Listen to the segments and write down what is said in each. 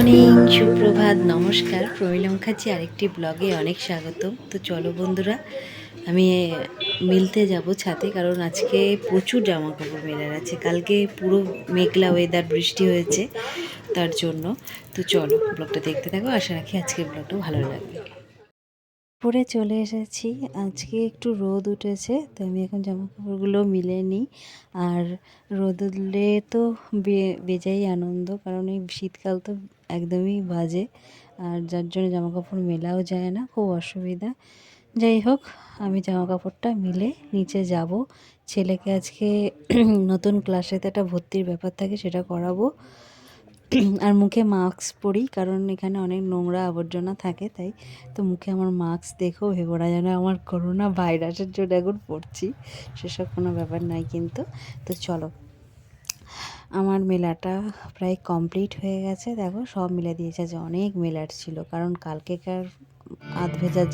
Morning, সুপ্রভাত, নমস্কার। প্রমীলা মুখার্জি আরেকটি ব্লগে অনেক স্বাগত। তো চলো বন্ধুরা, আমি মিলতে যাব ছাদে, কারণ আজকে প্রচুর জামা কাপড় মেলার আছে। কালকে পুরো মেঘলা ওয়েদার, বৃষ্টি হয়েছে তার জন্য। তো চলো ব্লগটা দেখতে থাকো, আশা রাখি আজকের ব্লগটা ভালো লাগবে। পরে চলে এসেছি, আজকে একটু রোদ উঠেছে, তো আমি এখন জামা কাপড়গুলো মিলে নিই। আর রোদ উঠলে তো বেজাই আনন্দ, কারণ এই শীতকাল তো একদমই বাজে, আর যার জন্য জামা কাপড় মেলাও যায় না, খুব অসুবিধা। যাই হোক, আমি জামা কাপড়টা মিলে নিচে যাব। ছেলেকে আজকে নতুন ক্লাসেতে একটা ভর্তির ব্যাপার থাকে, সেটা করাবো। আর মুখে মাস্ক পরি, কারণ এখানে অনেক নোংরা আবর্জনা থাকে, তাই তো মুখে আমার মাস্ক দেখেও ভেবো না যেন আমার করোনা ভাইরাসের জন্য এখন পড়ছি, সেসব কোনো ব্যাপার নাই কিন্তু। তো চলো, আমার মেলাটা প্রায় কমপ্লিট হয়ে গেছে। দেখো, সব মিলে দিয়েছে, যে অনেক মেলার ছিল, কারণ কালকেকার আধ ভেজা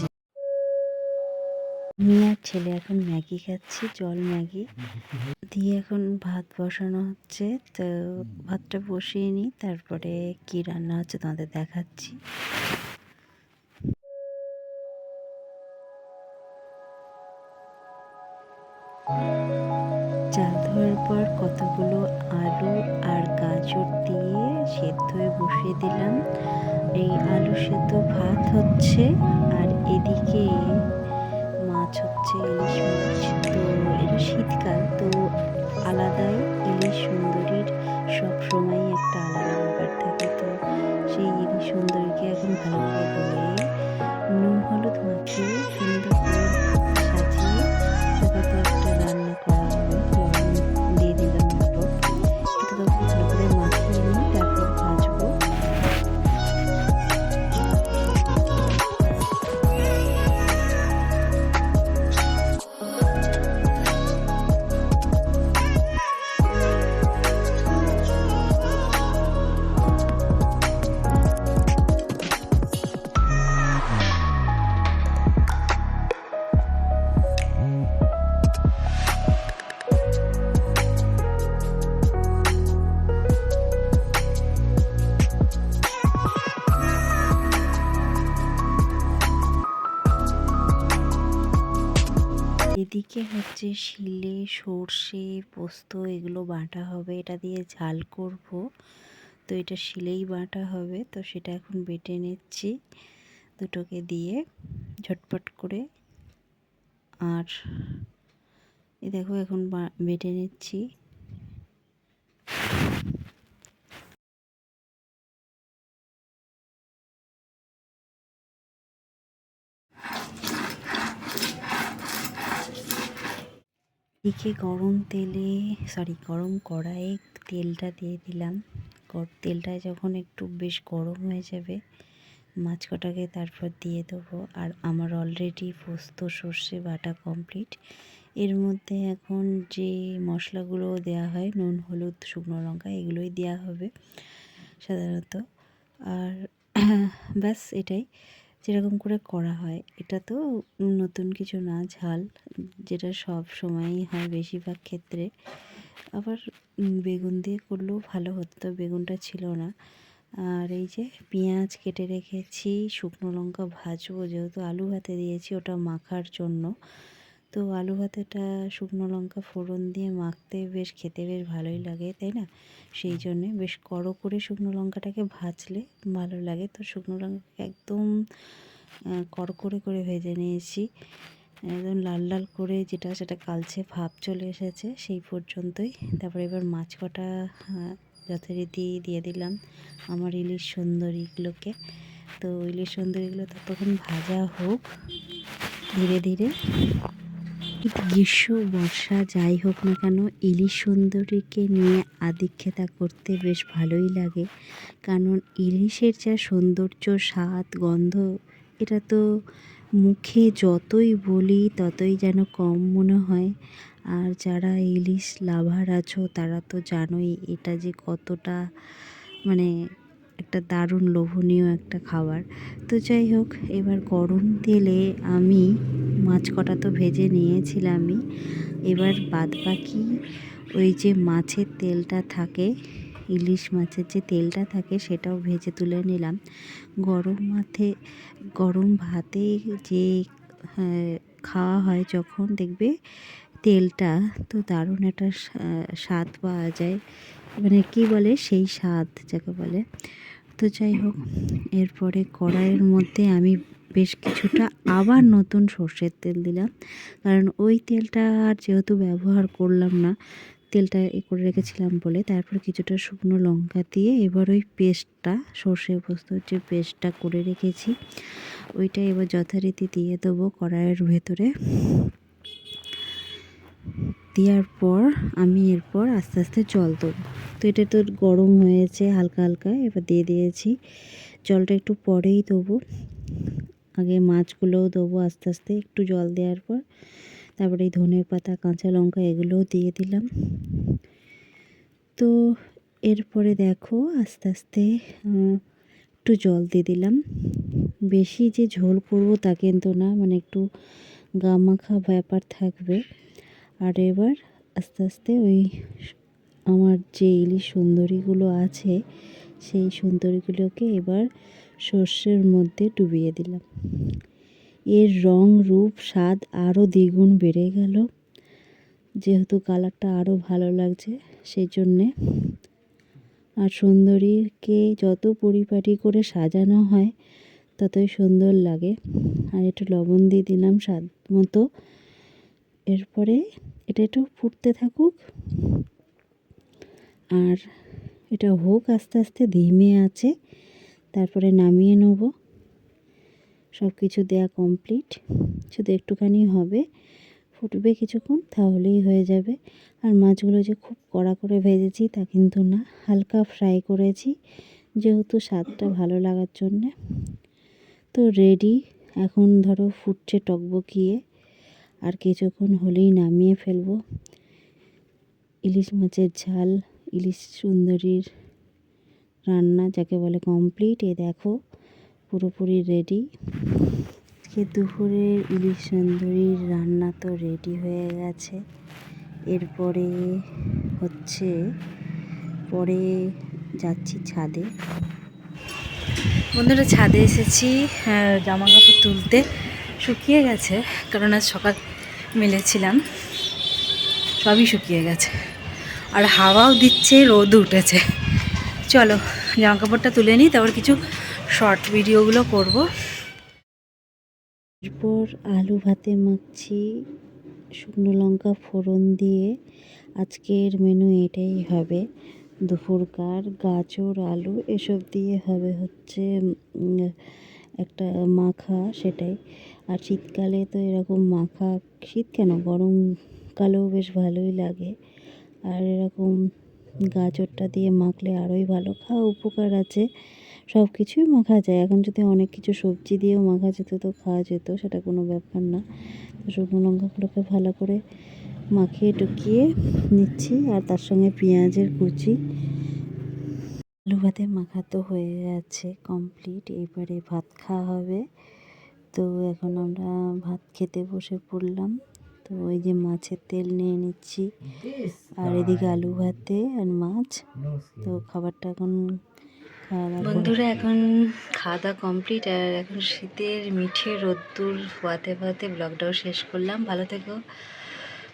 আমি আর ছেলে এখন ম্যাগি খাচ্ছি, জল ম্যাগি দিয়ে। এখন ভাত বসানো হচ্ছে, তো ভাতটা বসিয়ে নিই, তারপরে কি রান্না হচ্ছে তোমাদের দেখাচ্ছি। চাল ধোয়ার পর কতগুলো আলু আর গাজর দিয়ে সেদ্ধ হয়ে বসিয়ে দিলাম। এই আলু সেদ্ধ ভাত হচ্ছে, আর এদিকে মাছ হচ্ছে, ইলিশ মাছ। তো এটা শীতকাল, তো আলাদাই ইলিশ সুন্দরীর সব সময় একটা আলাদা ব্যাপার থাকে। তো সেই ইলিশ সুন্দরীকে এখন ভালো করে ধুয়ে নুন হলুদ মাখিয়ে সুন্দর করে সাজিয়ে তাকে একটা রান্না করা হবে। লবণ দিয়ে দিলাম, মটর এটা তো ভালো করে মাখিয়ে নিই, তারপর ভাজবো। এদিকে হচ্ছে শিলে সর্ষে পোস্ত এগুলো বাটা হবে, এটা দিয়ে ঝাল করব। তো এটা শিলেই বাটা হবে, তো সেটা এখন বেটে নিচ্ছি দুটোকে দিয়ে ঝটপট করে। আর এ দেখো, এখন বেটে নিচ্ছি। এদিকে গরম কড়াইয়ে তেলটা দিয়ে দিলাম। তেলটা যখন একটু বেশ গরম হয়ে যাবে, মাছ কটাকে তারপর দিয়ে দেবো। আর আমার অলরেডি পোস্ত সর্ষে বাটা কমপ্লিট। এর মধ্যে এখন যে মশলাগুলো দেওয়া হয়, নুন হলুদ শুকনো লঙ্কা, এগুলোই দেওয়া হবে সাধারণত। আর ব্যাস, এটাই যেরকম করে করা হয়। এটা তো নতুন কিছু না, ঝাল যেটা সব সময়ই হয় বেশিরভাগ ক্ষেত্রে। আবার বেগুন দিয়ে করলেও ভালো হতো, তো বেগুনটা ছিল না। আর এই যে পেঁয়াজ কেটে রেখেছি, শুকনো লঙ্কা ভাজবো, যেহেতু আলু ভাতে দিয়েছি ওটা মাখার জন্য। তো আলু ভাতেটা শুকনো লঙ্কা ফোড়ন দিয়ে মাখতে খেতে বেশ ভালোই লাগে, তাই না? সেই জন্যে বেশ কড়ো করে শুকনো লঙ্কাটাকে ভাজলে ভালো লাগে। তো শুকনো লঙ্কাকে একদম কড়কড়ে করে ভেজে নিয়েছি, একদম লাল লাল করে, সেটা কালচে ভাব চলে এসেছে সেই পর্যন্তই। তারপরে এবার মাছ কটা যথারীতি দিয়ে দিলাম আমার ইলিশ সুন্দরীগুলোকে। তো ইলিশ সুন্দরীগুলো ততক্ষণ ভাজা হোক ধীরে ধীরে। গ্রীষ্ম বর্ষা যাই হোক না কেন, ইলিশ সুন্দরীকে নিয়ে আদিক্ষেতা করতে বেশ ভালোই লাগে, কারণ ইলিশের যা সৌন্দর্য, স্বাদ, গন্ধ, এটা তো মুখে যতই বলি ততই যেন কম মনে হয়। আর যারা ইলিশ লাভার আছো তারা তো জানোই এটা যে কতটা মানে একটা দারুণ লোভনীয় একটা খাবার। তো যাই হোক, এবার গরম তেলে আমি মাছ কটা তো ভেজে নিয়েছিলামই, এবার বাদবাকি ওই যে মাছের তেলটা থাকে ইলিশ মাছের যে তেলটা থাকে সেটাও ভেজে তুলে নিলাম। গরম ভাতে যে খাওয়া হয় যখন দেখবে তেলটা, তো দারুণ একটা স্বাদ পাওয়া যায়, মানে কী বলে সেই স্বাদ যাকে বলে। তো যাই হোক, এরপরে কড়াইয়ের মধ্যে আমি বেশ কিছুটা আবার নতুন সর্ষের তেল দিলাম, কারণ ওই তেলটা আর যেহেতু ব্যবহার করলাম না, তেলটা করে রেখেছিলাম বলে। তারপর কিছুটা শুকনো লঙ্কা দিয়ে এবার ওই পেস্টটা, সর্ষে পোস্তর যে পেস্টটা করে রেখেছি ওইটা এবার যথারীতি দিয়ে দেবো কড়াইয়ের ভেতরে। দেওয়ার পর আমি এরপর আস্তে আস্তে জল দেবো। তো এটা তো গরম হয়েছে হালকা হালকা, এবার দিয়ে দিয়েছি। জলটা একটু পরেই দেবো, আগে মাছগুলোও দেবো আস্তে আস্তে একটু জল দেওয়ার পর। তারপরে এই ধনে পাতা, কাঁচা লঙ্কা এগুলোও দিয়ে দিলাম। তো এরপরে দেখো আস্তে আস্তে একটু জল দিয়ে দিলাম। বেশি যে ঝোল করবো তা কিন্তু না, মানে একটু গা মাখা ব্যাপার থাকবে। আর এবার আস্তে আস্তে ওই আমার যে ইলিশ সুন্দরীগুলো আছে সেই সুন্দরীগুলোকে এবার সর্ষের মধ্যে ডুবিয়ে দিলাম। এর রং রূপ স্বাদ আরও দ্বিগুণ বেড়ে গেল, যেহেতু কালারটা আরও ভালো লাগছে সেই জন্যে। আর সুন্দরীকে যত পরিপাটি করে সাজানো হয় ততই সুন্দর লাগে। আর একটু লবণ দিয়ে দিলাম স্বাদ মতো। এরপরে এটা একটু ফুটতে থাকুক, আর এটা হোক আস্তে আস্তে ধিমে আছে, তারপরে নামিয়ে নেব। সব কিছু দেয়া কমপ্লিট, শুধু একটুখানি হবে, ফুটবে কিছুক্ষণ তাহলেই হয়ে যাবে। আর মাছগুলো যে খুব কড়া করে ভেজেছি তা কিন্তু না, হালকা ফ্রাই করেছি যেহেতু স্বাদটা ভালো লাগার জন্যে। তো রেডি, এখন ধরো ফুটছে টকবকিয়ে, আর কিছুক্ষণ হলেই নামিয়ে ফেলবো। ইলিশ মাছের ঝাল, ইলিশ সুন্দরীর রান্না যাকে বলে কমপ্লিট। এ দেখো পুরোপুরি রেডি। আজকে দুপুরের ইলিশ সুন্দরীর রান্না তো রেডি হয়ে গেছে। এরপরে হচ্ছে পরে যাচ্ছি ছাদে। বন্ধুরা ছাদে এসেছি জামা কাপড় তুলতে, শুকিয়ে গেছে কারণ আজ সকাল মেলেছিলাম, সবই শুকিয়ে গেছে। আর হাওয়াও দিচ্ছে, রোদ উঠেছে। চলো জামা কাপড়টা তুলে নিই, তারপর কিছু শর্ট ভিডিওগুলো করব। এরপর আলু ভাতে মাখছি শুকনো লঙ্কা ফোড়ন দিয়ে। আজকের মেনু এটাই হবে, দুপুরকার গাজর আলু এসব দিয়ে হবে হচ্ছে একটা মাখা, সেটাই। আর শীতকালে তো এরকম মাখা, শীত কেন গরমকালেও বেশ ভালোই লাগে। আর এরকম গাজরটা দিয়ে মাখলে আরোই ভালো, খাওয়া উপকার আছে। সব কিছুই মাখা যায়, এখন যদি অনেক কিছু সবজি দিয়েও মাখা যেত তো খাওয়া যেত, সেটা কোনো ব্যাপার না। তো শুকনো লঙ্কাগুলোকে ভালো করে মাখিয়ে টুকিয়ে নিচ্ছি, আর তার সঙ্গে পেঁয়াজের কুচি। আলু ভাতে মাখা তো হয়ে গেছে কমপ্লিট, এবারে ভাত খাওয়া হবে। তো এখন আমরা ভাত খেতে বসে পড়লাম। তো ওই যে মাছের তেল নিয়ে নিচ্ছি, আর এদিকে আলু ভাতে আর মাছ। তো খাবারটা এখন বন্ধুরা এখন খাওয়া দাওয়া কমপ্লিট, আর এখন শীতের মিঠে রোদ্দুর পোয়াতে পোয়াতে ব্লগটাও শেষ করলাম। ভালো থেকো,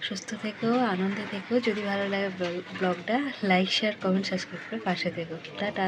সুস্থ থেকো, আনন্দে থেকো। যদি ভালো লাগে ব্লগটা লাইক, শেয়ার, কমেন্ট, সাবস্ক্রাইব করে পাশে থেকো। টাটা।